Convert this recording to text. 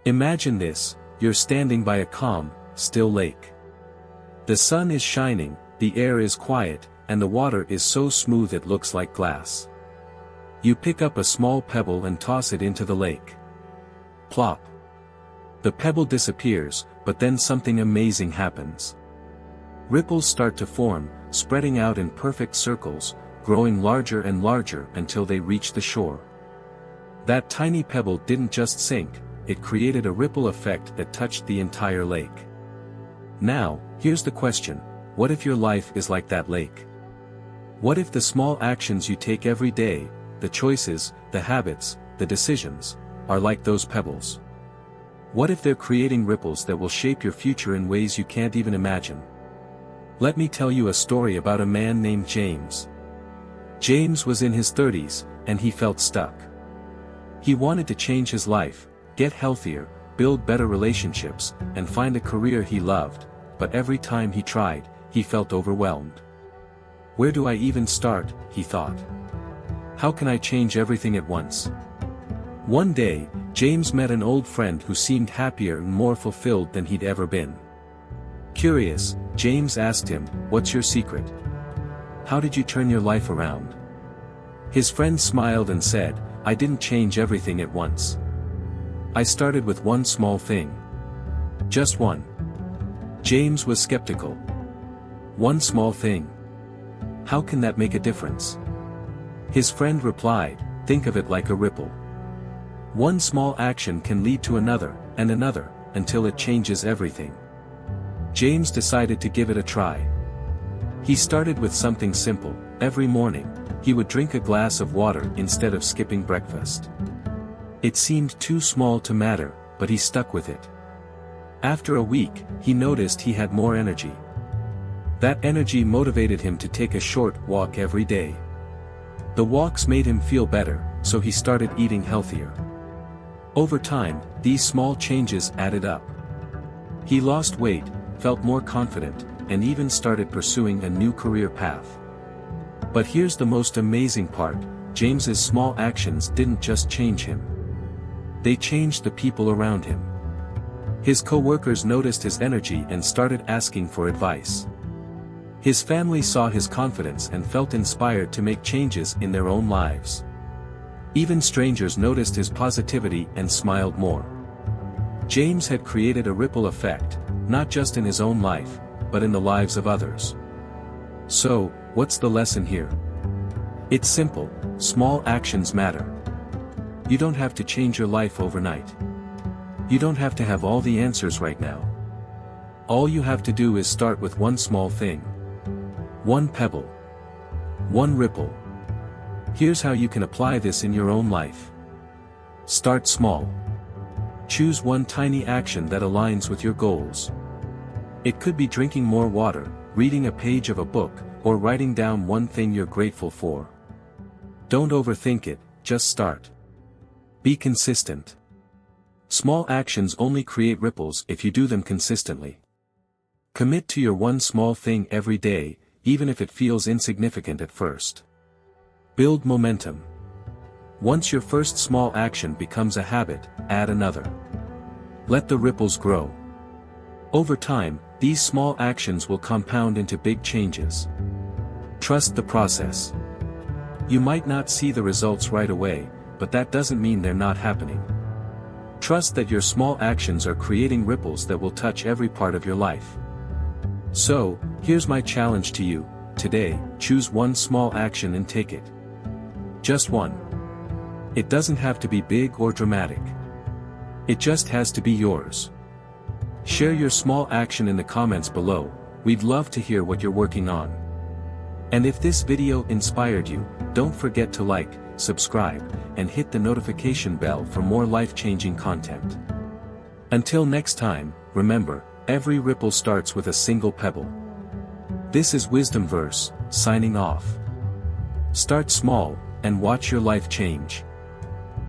Imagine this: you're standing by a calm, still lake. The sun is shining, the air is quiet, and the water is so smooth it looks like glass. You pick up a small pebble and toss it into the lake. Plop! The pebble disappears, but then something amazing happens. Ripples start to form, spreading out in perfect circles, growing larger and larger until they reach the shore. That tiny pebble didn't just sink, it created a ripple effect that touched the entire lake. Now, here's the question: what if your life is like that lake? What if the small actions you take every day, the choices, the habits, the decisions, are like those pebbles? What if they're creating ripples that will shape your future in ways you can't even imagine? Let me tell you a story about a man named James. James was in his 30s, and he felt stuck. He wanted to change his life, get healthier, build better relationships, and find a career he loved, but every time he tried, he felt overwhelmed. Where do I even start, he thought. How can I change everything at once? One day, James met an old friend who seemed happier and more fulfilled than he'd ever been. Curious, James asked him, "What's your secret? How did you turn your life around?" His friend smiled and said, "I didn't change everything at once. I started with one small thing. Just one." James was skeptical. One small thing? How can that make a difference? His friend replied, "Think of it like a ripple. One small action can lead to another, and another, until it changes everything." James decided to give it a try. He started with something simple. Every morning, he would drink a glass of water instead of skipping breakfast. It seemed too small to matter, but he stuck with it. After a week, he noticed he had more energy. That energy motivated him to take a short walk every day. The walks made him feel better, so he started eating healthier. Over time, these small changes added up. He lost weight, felt more confident, and even started pursuing a new career path. But here's the most amazing part: James's small actions didn't just change him. They changed the people around him. His co-workers noticed his energy and started asking for advice. His family saw his confidence and felt inspired to make changes in their own lives. Even strangers noticed his positivity and smiled more. James had created a ripple effect, not just in his own life, but in the lives of others. So, what's the lesson here? It's simple: small actions matter. You don't have to change your life overnight. You don't have to have all the answers right now. All you have to do is start with one small thing. One pebble. One ripple. Here's how you can apply this in your own life. Start small. Choose one tiny action that aligns with your goals. It could be drinking more water, reading a page of a book, or writing down one thing you're grateful for. Don't overthink it, just start. Be consistent. Small actions only create ripples if you do them consistently. Commit to your one small thing every day, even if it feels insignificant at first. Build momentum. Once your first small action becomes a habit, add another. Let the ripples grow. Over time, these small actions will compound into big changes. Trust the process. You might not see the results right away, but that doesn't mean they're not happening. Trust that your small actions are creating ripples that will touch every part of your life. So, here's my challenge to you: today, choose one small action and take it. Just one. It doesn't have to be big or dramatic. It just has to be yours. Share your small action in the comments below. We'd love to hear what you're working on. And if this video inspired you, don't forget to like, subscribe, and hit the notification bell for more life-changing content. Until next time, remember, every ripple starts with a single pebble. This is WisdomVerse, signing off. Start small, and watch your life change.